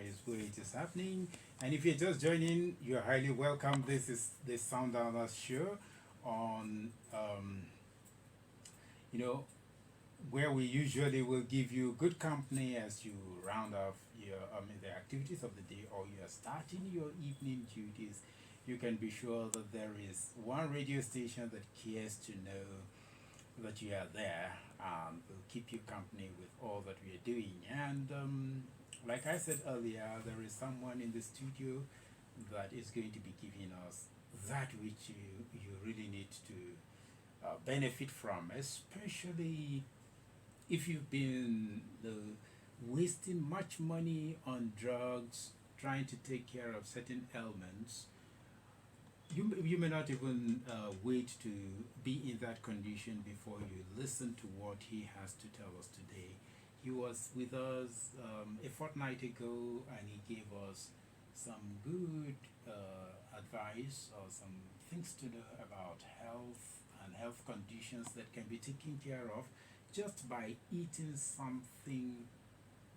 is where it is happening. And if you're just joining, you're highly welcome. This is the Sound Downers show on, you know, where we usually will give you good company as you round off your, the activities of the day, or you're starting your evening duties. You can be sure that there is one radio station that cares to know that you are there and will keep you company with all that we are doing. And like I said earlier, there is someone in the studio that is going to be giving us that which you really need to benefit from, especially if you've been wasting much money on drugs, trying to take care of certain ailments. You may not even wait to be in that condition before you listen to what he has to tell us today. He was with us a fortnight ago and he gave us some good advice or some things to know about health and health conditions that can be taken care of just by eating something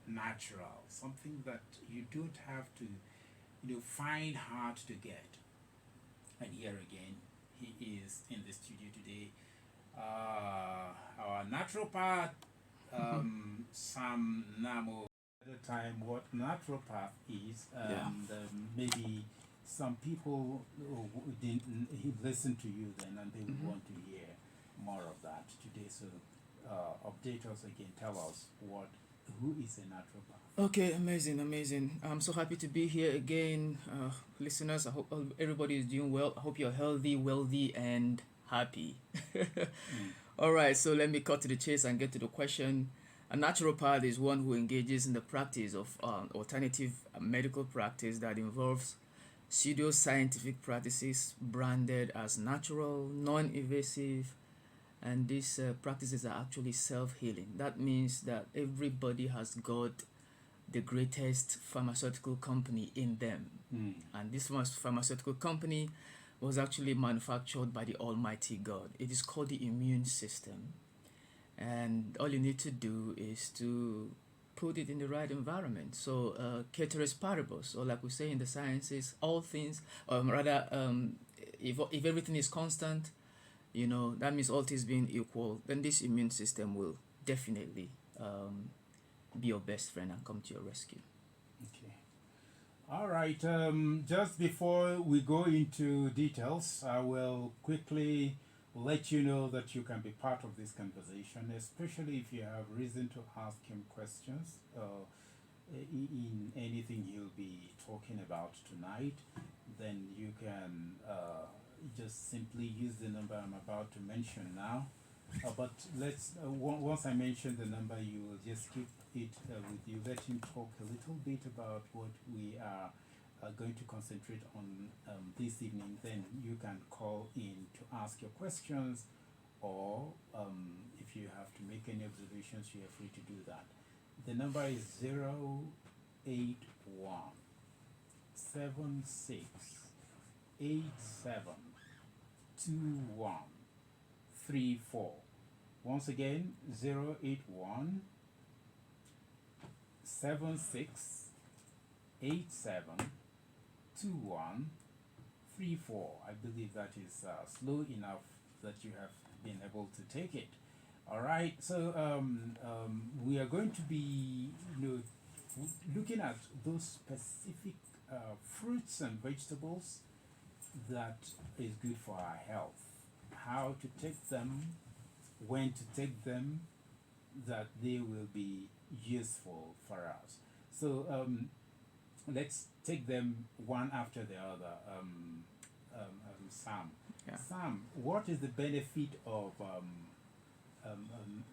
natural, something that you don't have to, find hard to get. And here again, he is in the studio today. Our naturopath, Sam Namo. At the time, what naturopath is, Yeah. and maybe some people who didn't listen to you then, and they would hmm want to hear more of that today. So, update us again. Tell us who is a naturopath. Okay, amazing, amazing. I'm so happy to be here again. Listeners, I hope everybody is doing well. I hope you're healthy, wealthy, and happy. Mm. All right, so let me cut to the chase and get to the question. A naturopath is one who engages in the practice of alternative medical practice that involves pseudo-scientific practices branded as natural, non-invasive, and these practices are actually self-healing. That means that everybody has got the greatest pharmaceutical company in them, Mm. and this pharmaceutical company was actually manufactured by the Almighty God. It is called the immune system, and all you need to do is to put it in the right environment. So, ceteris paribus, or like we say in the sciences, all things, rather, if everything is constant, that means all things being equal, then this immune system will definitely be your best friend and come to your rescue. Okay. All right. Just before we go into details, I will quickly let you know that you can be part of this conversation, especially if you have reason to ask him questions in anything he'll be talking about tonight. Then you can just simply use the number I'm about to mention now. But once I mention the number, you will just keep it with you. Let him talk a little bit about what we are going to concentrate on this evening. Then you can call in to ask your questions, or if you have to make any observations, you are free to do that. The number is 081 76 87 2134. Once again, 081 76872134. I believe that is slow enough that you have been able to take it. All right, so we are going to be, looking at those specific fruits and vegetables that is good for our health, how to take them, when to take them, that they will be useful for us. So let's take them one after the other. Sam, Yeah. Sam, what is the benefit of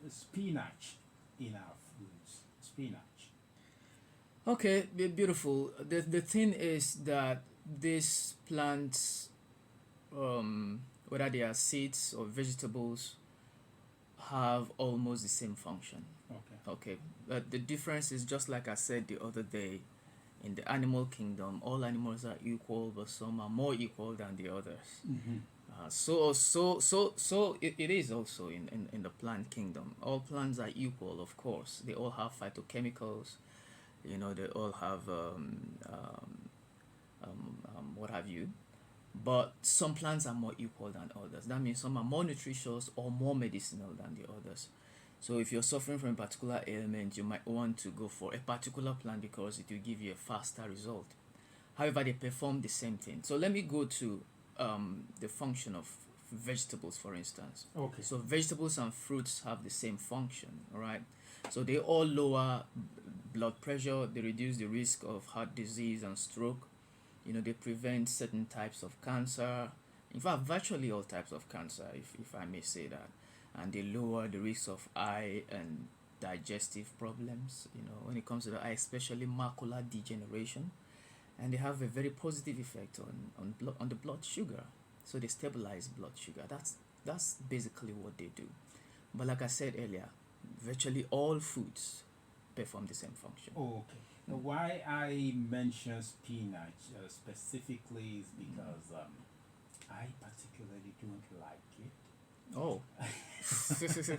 spinach in our foods? Spinach. Okay, beautiful. The thing is that these plants, whether they are seeds or vegetables, have almost the same function. Okay. Okay, but the difference is just like I said the other day. In the animal kingdom, all animals are equal, but some are more equal than the others. Mm-hmm. It is also in the plant kingdom. All plants are equal, of course. They all have phytochemicals. You know, they all have what have you. But some plants are more equal than others. That means some are more nutritious or more medicinal than the others. So if you're suffering from a particular ailment, you might want to go for a particular plant because it will give you a faster result. However, they perform the same thing. So let me go to the function of vegetables, for instance. Okay. So vegetables and fruits have the same function, all right? So they all lower blood pressure, they reduce the risk of heart disease and stroke. You know, they prevent certain types of cancer. In fact, virtually all types of cancer, if I may say that. And they lower the risk of eye and digestive problems, you know, when it comes to the eye, especially macular degeneration. And they have a very positive effect on the blood sugar. So they stabilize blood sugar. That's basically what they do. But like I said earlier, virtually all foods perform the same function. Okay. Now, why I mention spinach specifically is because I particularly don't like it. Oh,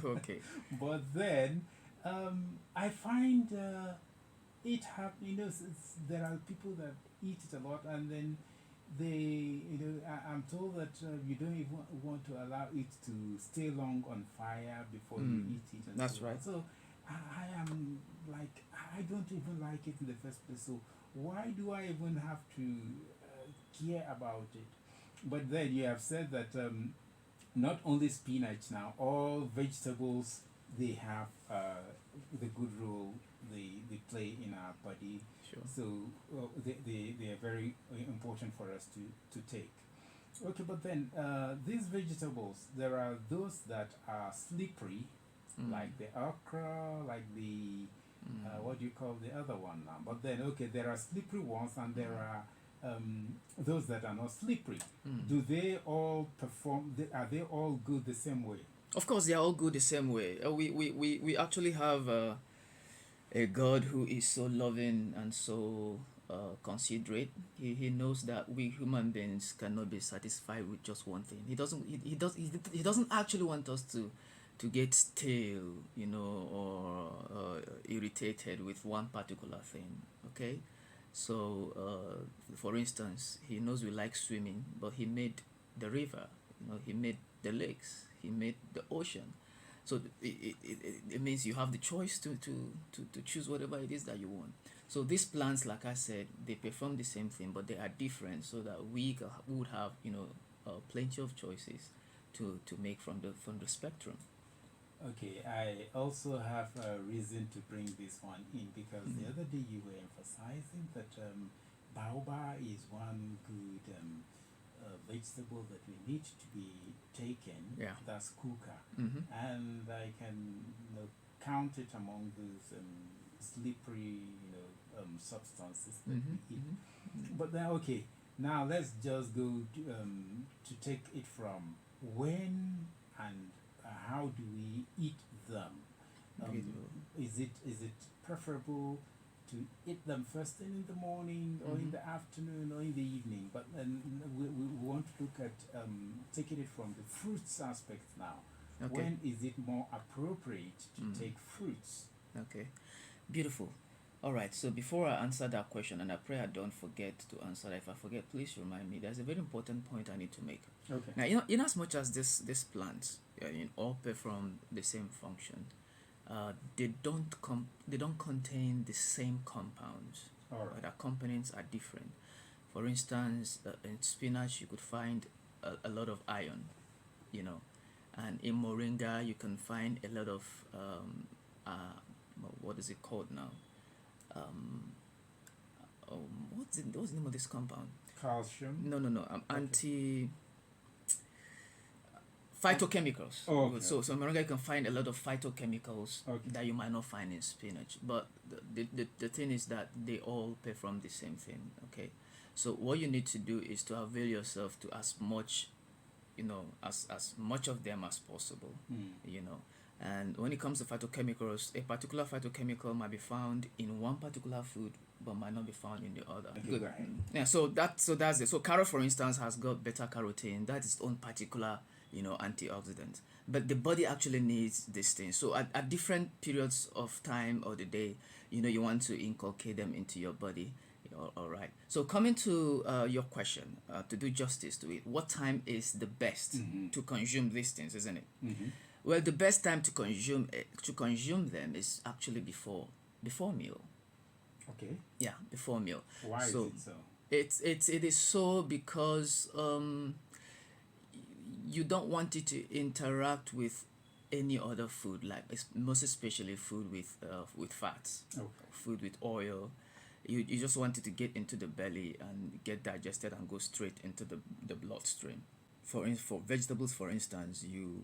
okay. But then I find it there are people that eat it a lot, and then I'm told that you don't even want to allow it to stay long on fire before you eat it. And That's so right. So I am like, I don't even like it in the first place. So why do I even have to care about it? But then you have said that not only spinach now, all vegetables, they have the good role they play in our body. Sure. So they are very important for us to take. Okay, but then these vegetables, there are those that are slippery, like the okra, like the what do you call the other one now? But then, okay, there are slippery ones, and there are those that are not slippery. Do they all perform? Are they all good the same way? Of course, they are all good the same way. We actually have a God who is so loving and so considerate. He knows that we human beings cannot be satisfied with just one thing. He doesn't actually want us to get stale, you know, or irritated with one particular thing. Okay, so for instance, he knows we like swimming, but he made the river. You know, he made the lakes. He made the ocean. So it means you have the choice to choose whatever it is that you want. So these plants, like I said, they perform the same thing, but they are different, so that we would have, you know, plenty of choices to make from the spectrum. Okay, I also have a reason to bring this one in because the other day you were emphasizing that baobab is one good vegetable that we need to be taken. Yeah. That's kuka, Mm-hmm. and I can count it among those slippery substances that we eat. But then, okay, now let's just go to take it from when and how do we eat them? Beautiful. Is it preferable to eat them first thing in the morning or in the afternoon or in the evening? But then we want to look at taking it from the fruits aspect now. Okay. When is it more appropriate to take fruits? Okay, beautiful. All right. So before I answer that question, and I pray I don't forget to answer that. If I forget, please remind me. There's a very important point I need to make. Okay. Now, in as much as this plants, all perform the same function, they don't contain the same compounds. All right. The components are different. For instance, in spinach you could find a lot of iron, you know, and in moringa you can find a lot of what is it called now? What's the name of this compound? Calcium. No. Anti phytochemicals. Oh, okay. So moringa you can find a lot of phytochemicals Okay. that you might not find in spinach. But the thing is that they all perform the same thing. Okay, so what you need to do is to avail yourself to as much, as much of them as possible. You know, and when it comes to phytochemicals, a particular phytochemical might be found in one particular food but might not be found in the other. Okay, Good. go ahead. Yeah, so that's it. So carrot, for instance, has got beta carotene. That is its own particular, antioxidant. But the body actually needs this thing. So at different periods of time or the day, you want to inculcate them into your body. All right. So coming to your question, to do justice to it, what time is the best to consume these things, isn't it? Well, the best time to consume them is actually before meal. Okay. Yeah, before meal. Why So is it so? it is so because you don't want it to interact with any other food, like most especially food with fats, Okay. food with oil. You just want it to get into the belly and get digested and go straight into the bloodstream. For vegetables, for instance, you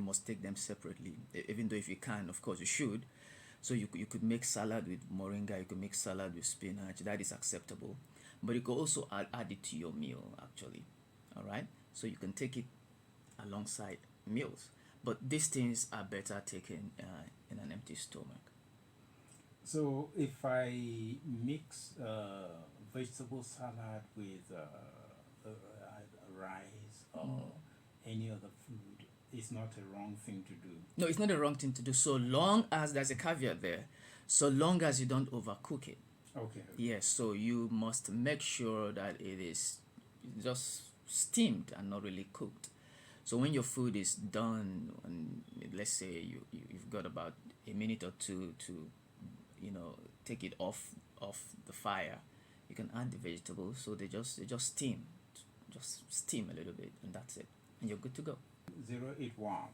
must take them separately. Even though if you can, of course, you should. So you could make salad with moringa, you could make salad with spinach, that is acceptable. But you could also add it to your meal, actually. All right? So you can take it alongside meals. But these things are better taken in an empty stomach. So if I mix vegetable salad with rice or any other food, it's not a wrong thing to do. No, it's not the wrong thing to do, so long as there's a caveat there, so long as you don't overcook it. Okay. Yes, so you must make sure that it is just steamed and not really cooked. So when your food is done, and let's say you've got about a minute or two to, take it off the fire, you can add the vegetables. So they just steam a little bit, and that's it, and you're good to go. 081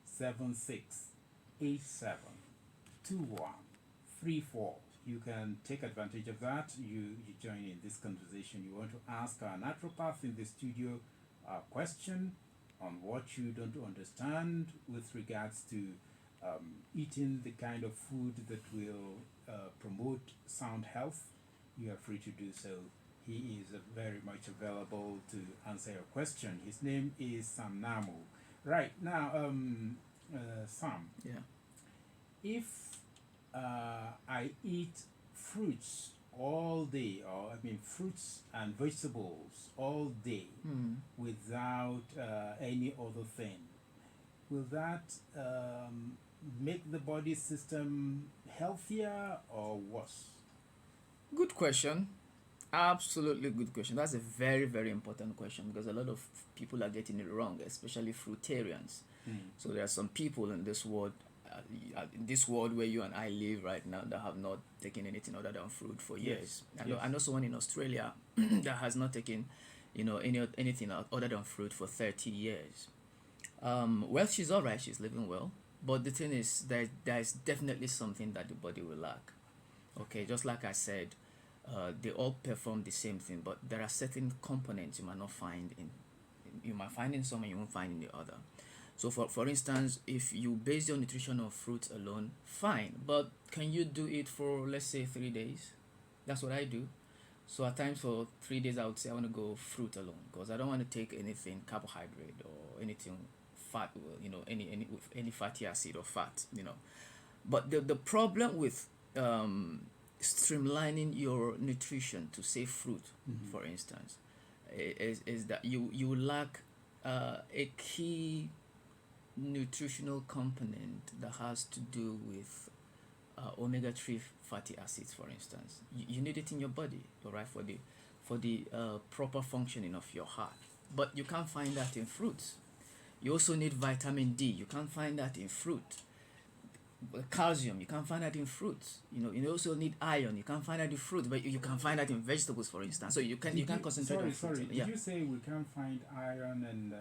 7687 You can take advantage of that. You join in this conversation. You want to ask our naturopath in the studio a question on what you don't understand with regards to eating the kind of food that will promote sound health. You are free to do so. He is very much available to answer your question. His name is Sam Namu. Right now, Sam, Yeah. if I eat fruits all day, or fruits and vegetables all day without any other thing, will that make the body system healthier or worse? Good question. Absolutely good question. That's a very, very important question, because a lot of people are getting it wrong, especially fruitarians. So there are some people in this world where you and I live right now, that have not taken anything other than fruit for years. Yes. I know someone in Australia that has not taken, anything other than fruit for 30 years. Well, she's all right. She's living well. But the thing is that there's definitely something that the body will lack. Okay, just like I said, they all perform the same thing, but there are certain components you might not find you might find in some and you won't find in the other. So for instance, if you base your nutrition on fruits alone, fine. But can you do it for, let's say, 3 days? That's what I do. So at times for 3 days, I would say I want to go fruit alone, because I don't want to take anything carbohydrate or anything fat, any fatty acid or fat, But the problem with streamlining your nutrition to say fruit, for instance, is that you lack a key nutritional component that has to do with omega-3 fatty acids, for instance. You need it in your body, all right, for the proper functioning of your heart. But you can't find that in fruits. You also need vitamin D. You can't find that in fruit. Calcium, you can't find that in fruits. You also need iron. You can't find that in fruit, but you can find that in vegetables, for instance. So you can concentrate on fruits. Sorry. Did you say we can't find iron and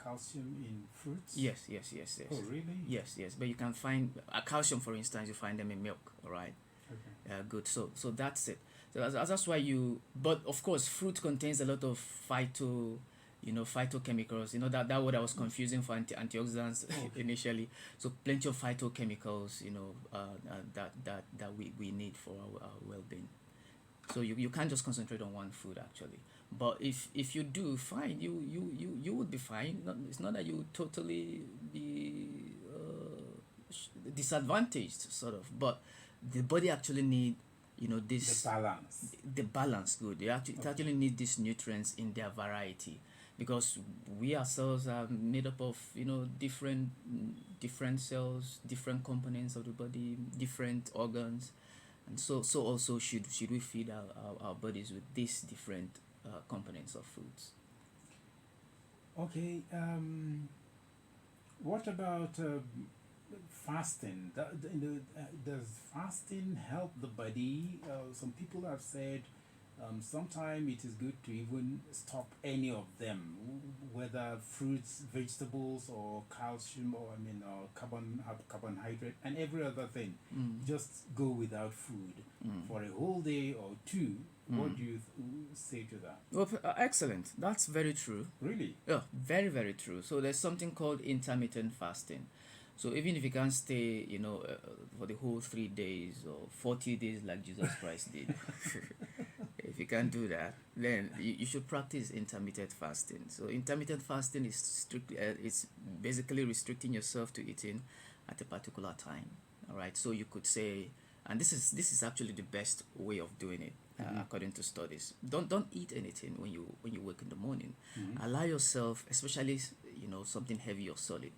calcium in fruits? Yes. Oh, really? Yes. But you can find calcium, for instance. You find them in milk. All right. Okay. Good. So that's it. So that's why But of course, fruit contains a lot of phytochemicals. That word I was confusing for antioxidants initially. So plenty of phytochemicals, that we need for our well-being. So you can't just concentrate on one food, actually. But if you do, fine, you would be fine. It's not that you would totally be disadvantaged, sort of. But the body actually need this the balance. The balance. Good. It actually need these nutrients in their variety. because we ourselves are made up of, different cells, different components of the body, different organs, and so also should we feed our bodies with these different components of foods. Okay. What about fasting? Does fasting help the body? Some people have said sometimes it is good to even stop any of them, whether fruits, vegetables, or calcium, or carbohydrate, and every other thing. Mm. Just go without food for a whole day or two. What do you say to that? Well, excellent. That's very true. Really? Yeah, very, very true. So there's something called intermittent fasting. So even if you can't stay, for the whole 3 days or 40 days like Jesus Christ did, if you can't do that, then you should practice intermittent fasting. So intermittent fasting is strictly, it's basically restricting yourself to eating at a particular time. All right. So you could say, and this is actually the best way of doing it, according to studies. Don't eat anything when you wake in the morning. Allow yourself, especially something heavy or solid.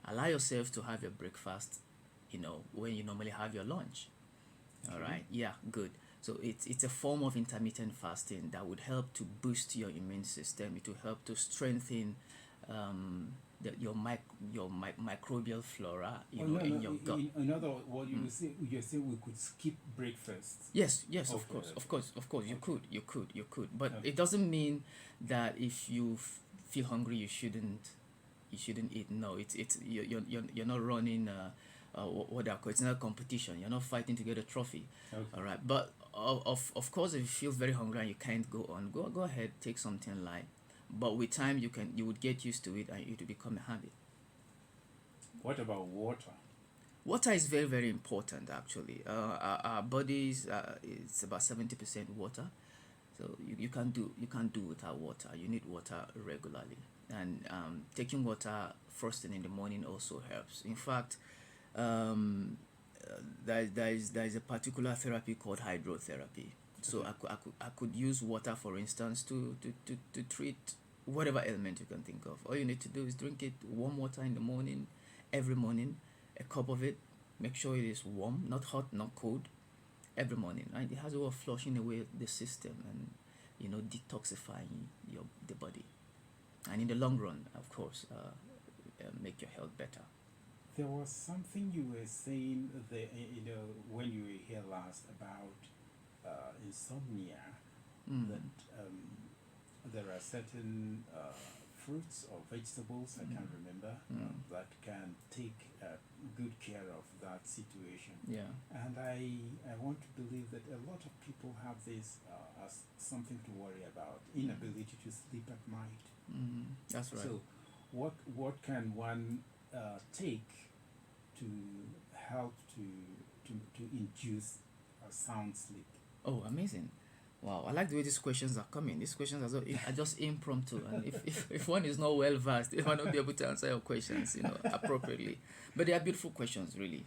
Allow yourself to have your breakfast, when you normally have your lunch. All right. Yeah. Good. So it's a form of intermittent fasting that would help to boost your immune system. It will help to strengthen your microbial flora, in your gut. In other words, what you're saying we could skip breakfast. Yes, of Okay, course, okay. of course, you could, but Okay. it doesn't mean that if you feel hungry, you shouldn't eat. No, it's you're not running what they call, it's not a competition. You're not fighting to get a trophy. Okay. All right, but of course, if you feel very hungry and you can't go on, go ahead, take something light. But with time, you would get used to it and it will become a habit. What about water? Water is very, very important actually. Our bodies, it's about 70% water, so you can't do without water. You need water regularly, and taking water first thing in the morning also helps. In fact, um, there is a particular therapy called hydrotherapy. So Okay. I could use water, for instance, to treat whatever ailment you can think of. All you need to do is drink it warm water in the morning, every morning, a cup of it. Make sure it is warm, not hot, not cold, every morning. And it has a way of flushing away the system and detoxifying the body. And in the long run, of course, make your health better. There was something you were saying there, when you were here last about insomnia. Mm. That there are certain fruits or vegetables, I can't remember, that can take good care of that situation. Yeah. And I want to believe that a lot of people have this as something to worry about, inability to sleep at night. That's right. So, what can one take to help to induce a sound sleep? Oh, amazing. Wow, I like the way these questions are coming. These questions are just impromptu, and if one is not well versed, they might not be able to answer your questions, appropriately. But they are beautiful questions, really,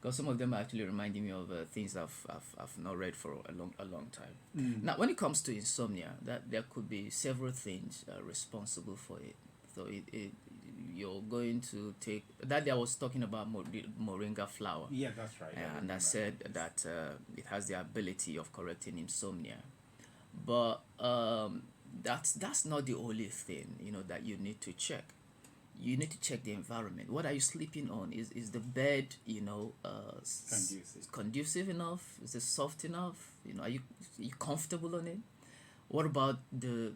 because some of them are actually reminding me of things I've not read for a long time. Now, when it comes to insomnia, that there could be several things responsible for it. So you're going to take that day I was talking about moringa flower. Yeah, that's right. And I remember. said that it has the ability of correcting insomnia, but that's not the only thing that you need to check. You need to check the environment. What are you sleeping on? Is the bed Conducive. conducive enough? Is it soft enough? Are you comfortable on it? What about the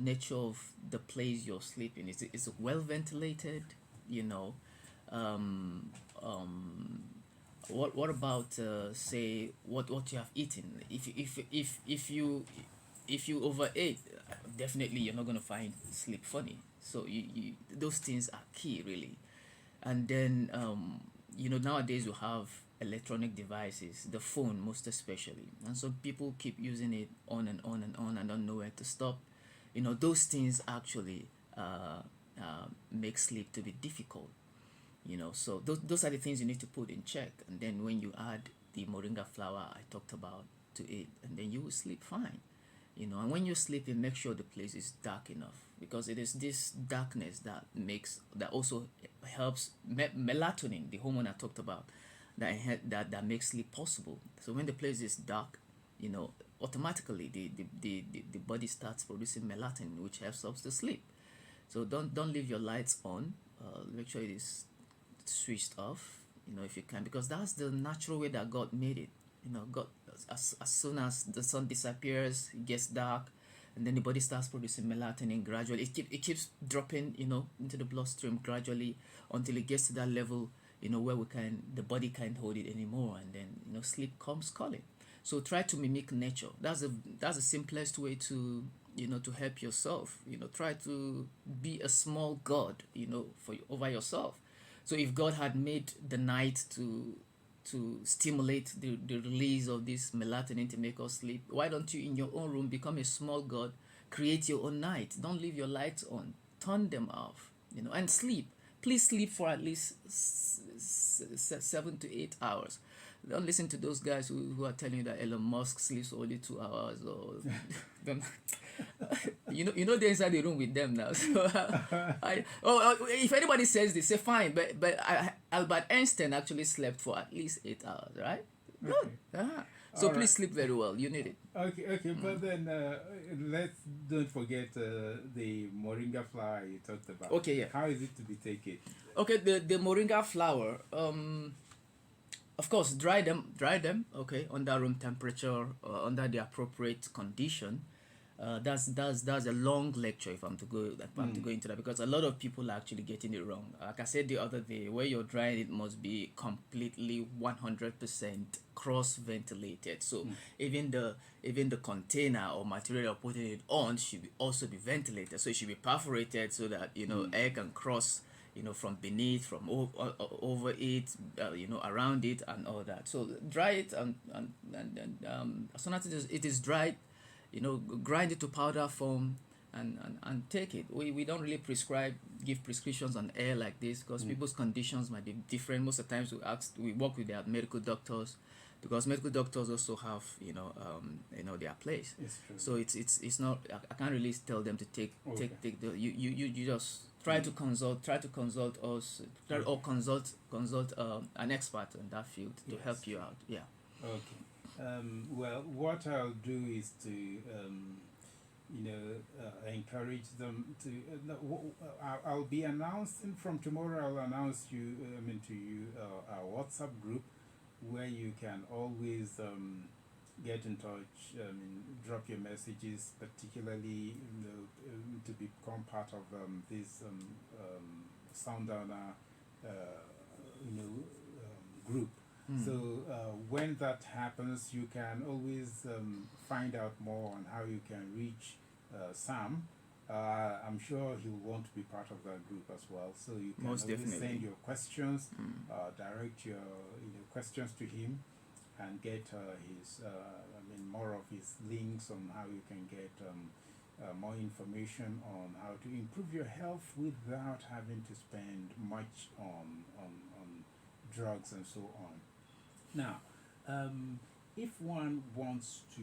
nature of the place you're sleeping? Is it well ventilated? You know, um, um, what about say what you have eaten? If you overate, definitely you're not gonna find sleep funny. So those things are key, really. And then nowadays you have electronic devices, the phone most especially, and so people keep using it on and on and on and don't know where to stop. Those things actually make sleep to be difficult. So those are the things you need to put in check, and then when you add the moringa flower I talked about to it, and then you will sleep fine. And when you're sleeping, make sure the place is dark enough, because it is this darkness that also helps melatonin, the hormone I talked about, that makes sleep possible. So when the place is dark, automatically the body starts producing melatonin, which helps us to sleep. So don't leave your lights on. Make sure it is switched off, if you can, because that's the natural way that God made it. God, as soon as the sun disappears, it gets dark, and then the body starts producing melatonin gradually. It keeps dropping, into the bloodstream gradually until it gets to that level, where the body can't hold it anymore, and then sleep comes calling. So try to mimic nature. That's the simplest way to to help yourself. Try to be a small god, over yourself. So if God had made the night to stimulate the release of this melatonin to make us sleep, why don't you in your own room become a small god, create your own night? Don't leave your lights on, turn them off, and sleep. Please sleep for at least 7 to 8 hours. Don't listen to those guys who are telling you that Elon Musk sleeps only 2 hours, or don't. They're inside the room with them now. So if anybody says this, say fine. But Albert Einstein actually slept for at least 8 hours, right? Good. Okay. So All please right. sleep very well. You need it. Okay, but then let's don't forget the moringa flower you talked about. Okay, yeah. How is it to be taken? Okay, the moringa flower. Of course, dry them. Okay, under room temperature, under the appropriate condition. That's a long lecture if I'm to go into that, because a lot of people are actually getting it wrong. Like I said the other day, where you're drying it must be completely 100% cross ventilated. So even the container or material you're putting it on should also be ventilated. So it should be perforated so that air can cross, from beneath, from over it, around it, and all that. So dry it, and as soon as it is dried, grind it to powder form, and take it. We don't really give prescriptions on air like this, because people's conditions might be different. Most of the times we work with their medical doctors, because medical doctors also have their place. It's true. So it's not, I can't really tell them to take the you just try to consult us, or consult an expert in that field to help you out. Yeah. Okay. Well, what I'll do is to, encourage them to. I'll be announcing from tomorrow. I'll announce to you our WhatsApp group, where you can always get in touch. Drop your messages, particularly to become part of this Sundowner group. So when that happens, you can always find out more on how you can reach Sam. I'm sure he'll want to be part of that group as well. So you can Most always definitely. send your questions, direct your questions to him, and get his more of his links on how you can get more information on how to improve your health without having to spend much on drugs and so on. Now, if one wants to,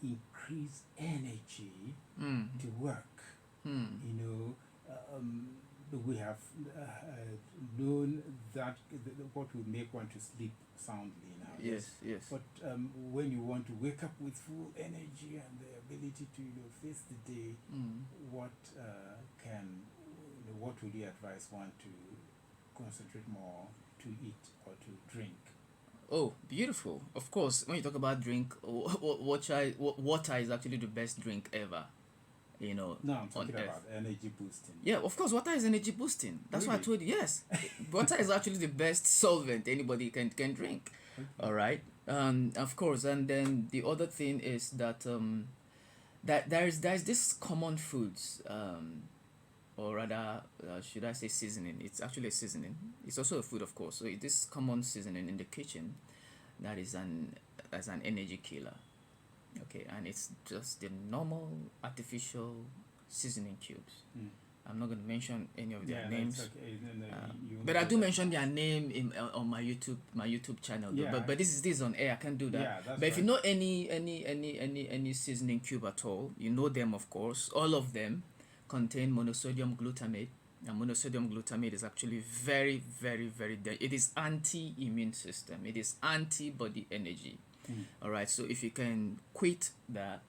increase energy to work, we have known that what will make one to sleep soundly now. Yes. But when you want to wake up with full energy and the ability to face the day, what would you advise one to concentrate more, to eat or to drink? Oh, beautiful. Of course, when you talk about drink, water is actually the best drink ever. No, I'm talking on Earth. about energy boosting. Yeah, of course, water is energy boosting. That's why I Really? told you, yes. Water is actually the best solvent anybody can drink. Okay. All right. Of course, and then the other thing is that that there's this common foods, or rather, should I say seasoning? It's actually a seasoning. It's also a food, of course. So it is common seasoning in the kitchen that is an energy killer. Okay, and it's just the normal artificial seasoning cubes. I'm not going to mention any of their Yeah, names. that's okay. No, you But I do mention their name on my YouTube channel. Though. Yeah. But this is on air. I can't do that. Yeah, that's but if you right. know any seasoning cube at all, you know them, of course. All of them contain monosodium glutamate, and monosodium glutamate is actually very, very, very. It is anti-immune system. It is antibody energy. All right. So if you can quit that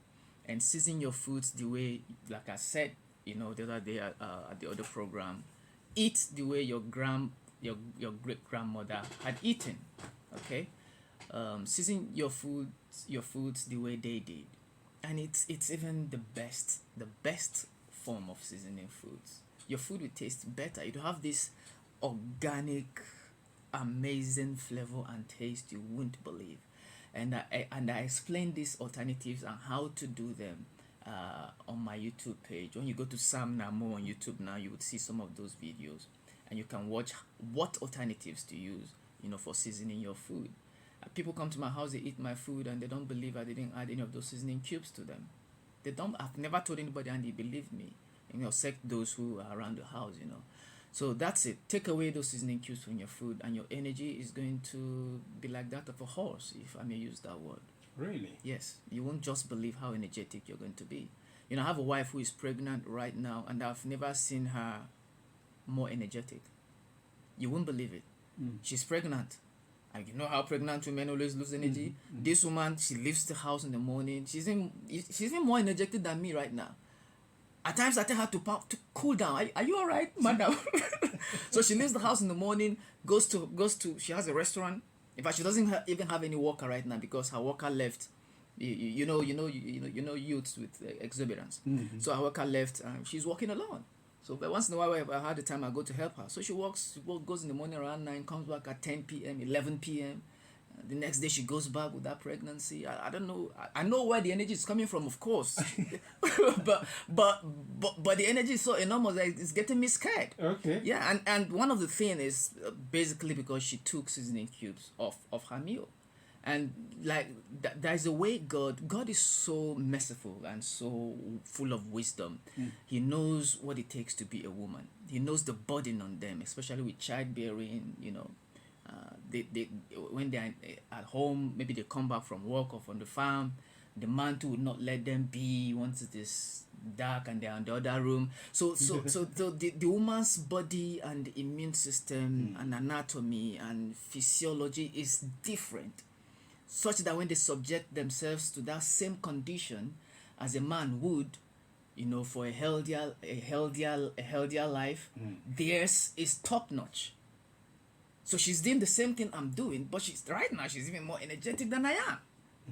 and season your foods the way, like I said, the other day at the other program, eat the way your great grandmother had eaten. Okay, season your foods the way they did, and it's even the best form of seasoning foods. Your food will taste better. You have this organic, amazing flavor and taste you won't believe. And I explain these alternatives and how to do them on my YouTube page. When you go to Sam Namo on YouTube now, you would see some of those videos, and you can watch what alternatives to use, for seasoning your food. People come to my house, they eat my food, and they don't believe I didn't add any of those seasoning cubes to them. They don't. I've never told anybody, and they believe me. Except those who are around the house. So that's it. Take away those seasoning cubes from your food, and your energy is going to be like that of a horse, if I may use that word. Really? Yes, you won't just believe how energetic you're going to be. I have a wife who is pregnant right now, and I've never seen her more energetic. You won't believe it. She's pregnant. And you know how pregnant women always lose energy? This woman, she leaves the house in the morning. She's even more energetic than me right now. At times I tell her to cool down. Are you all right, madam? So she leaves the house in the morning, goes to she has a restaurant. In fact, she doesn't even have any worker right now because her worker left. You know youths with exuberance. So her worker left. She's working alone. So but once in a while, if I had the time, I go to help her. So she goes in the morning around 9, comes back at 10 p.m., 11 p.m. The next day she goes back with that pregnancy. I don't know. I know where the energy is coming from, of course, but the energy is so enormous that it's getting me scared. Okay. Yeah, and one of the things is basically because she took seasoning cubes of her meal, and like there's a way God is so merciful and so full of wisdom. He knows what it takes to be a woman. He knows the burden on them, especially with childbearing. They when they're at home, maybe they come back from work or from the farm, the man too would not let them be once it is dark and they're in the other room. So the woman's body and immune system and anatomy and physiology is different, such that when they subject themselves to that same condition as a man would, for a healthier life, theirs is top notch. So she's doing the same thing I'm doing, but she's even more energetic than I am.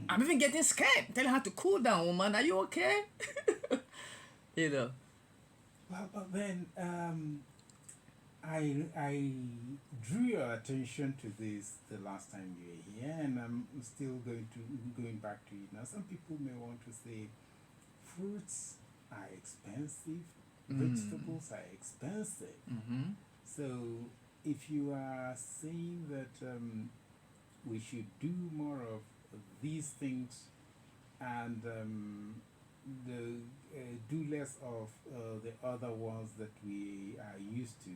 I'm even getting scared, telling her to cool down, woman. Are you okay? Well, but then I drew your attention to this the last time you were here, and I'm still going back to it now. Some people may want to say fruits are expensive, vegetables are expensive. So if you are saying that we should do more of these things and do less of the other ones that we are used to,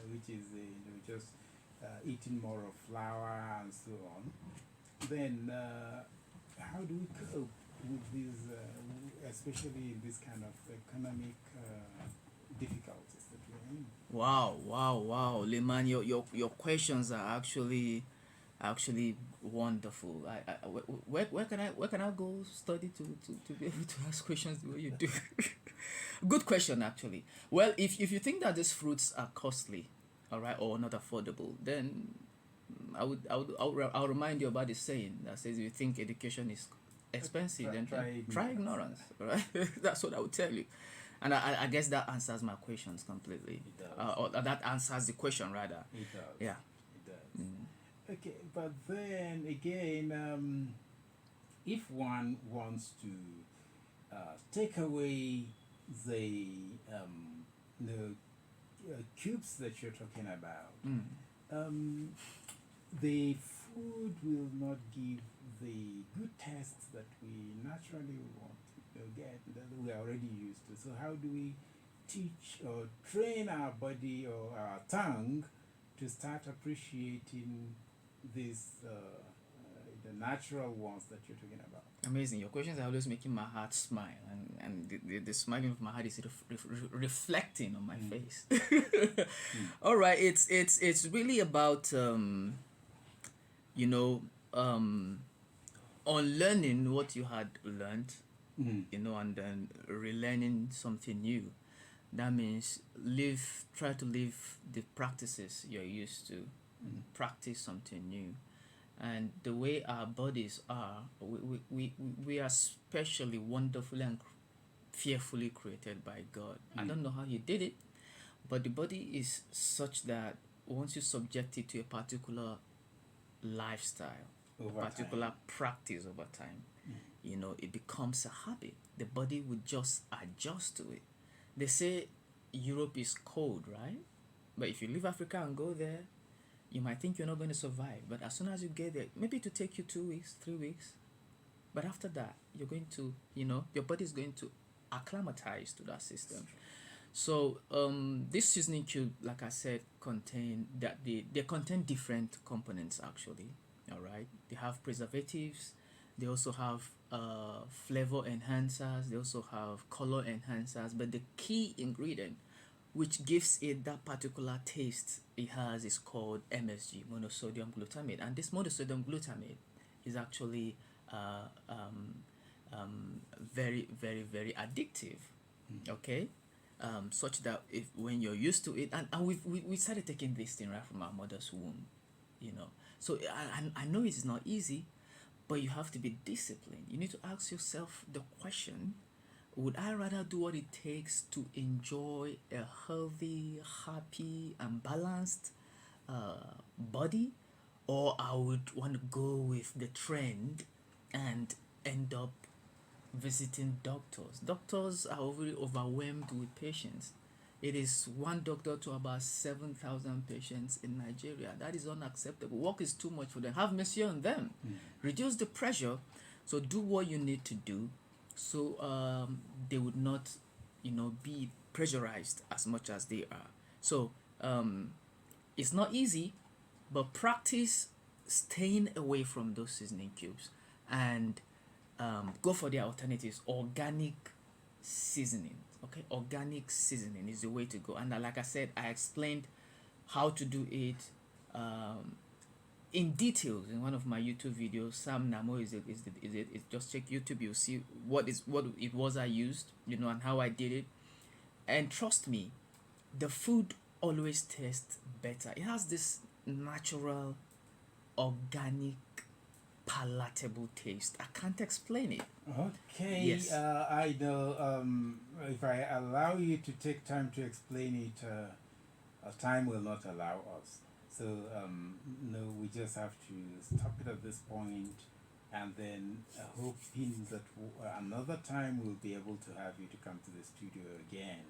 which is just eating more of flour and so on, then how do we cope with these, especially in this kind of economic difficulties that we're in? Wow, Liman, your questions are actually wonderful. Where can I go study to be able to ask questions the way you do? Good question, actually. Well, if you think that these fruits are costly, all right, or not affordable, then I'll remind you about the saying that says if you think education is expensive, then try ignorance. All right, that's what I would tell you. And I guess that answers my questions completely. It does. Or that answers the question, rather. It does. Yeah. It does. Okay, but then again, if one wants to take away the cubes that you're talking about, the food will not give the good taste that we naturally want to get, that we are already used to. So how do we teach or train our body or our tongue to start appreciating these the natural ones that you're talking about? Amazing. Your questions are always making my heart smile, and the smiling of my heart is reflecting on my face. All right, it's really about you know unlearning what you had learned, and then relearning something new. That means try to live the practices you're used to, and practice something new. And the way our bodies are, we are specially, wonderfully, and fearfully created by God. I don't know how He did it, but the body is such that once you subject it to a particular lifestyle, Over a particular time. practice over time, it becomes a habit. The body would just adjust to it. They say Europe is cold, right? But if you leave Africa and go there, you might think you're not going to survive. But as soon as you get there, maybe it will take you 2 weeks, 3 weeks. But after that, you're going to, your body is going to acclimatize to that system. So this seasoning cube, like I said, they contain different components actually. All right, they have preservatives. They also have flavor enhancers. They also have color enhancers. But the key ingredient, which gives it that particular taste it has, is called MSG, monosodium glutamate. And this monosodium glutamate is actually very, very, very addictive. Okay, such that when you're used to it, and we started taking this thing right from our mother's womb, So I know it's not easy, but you have to be disciplined. You need to ask yourself the question: would I rather do what it takes to enjoy a healthy, happy, and balanced body, or I would want to go with the trend and end up visiting doctors? Doctors are already overwhelmed with patients. It is one doctor to about 7,000 patients in Nigeria. That is unacceptable. Work is too much for them. Have mercy on them. Reduce the pressure. So do what you need to do, so they would not, be pressurized as much as they are. So it's not easy, but practice staying away from those seasoning cubes and go for the alternatives. Organic seasoning. Okay, organic seasoning is the way to go. And like I said, I explained how to do it in details in one of my YouTube videos. Sam Namo is it. Just check YouTube. You'll see what it was I used, and how I did it. And trust me, the food always tastes better. It has this natural, organic, palatable taste. I can't explain it. Okay, Yes. I know if I allow you to take time to explain it, time will not allow us. So, no, we just have to stop it at this point, and then hoping that another time we'll be able to have you to come to the studio again.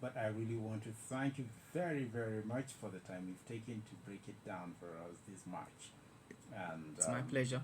But I really want to thank you very, very much for the time you've taken to break it down for us this much. And It's my pleasure.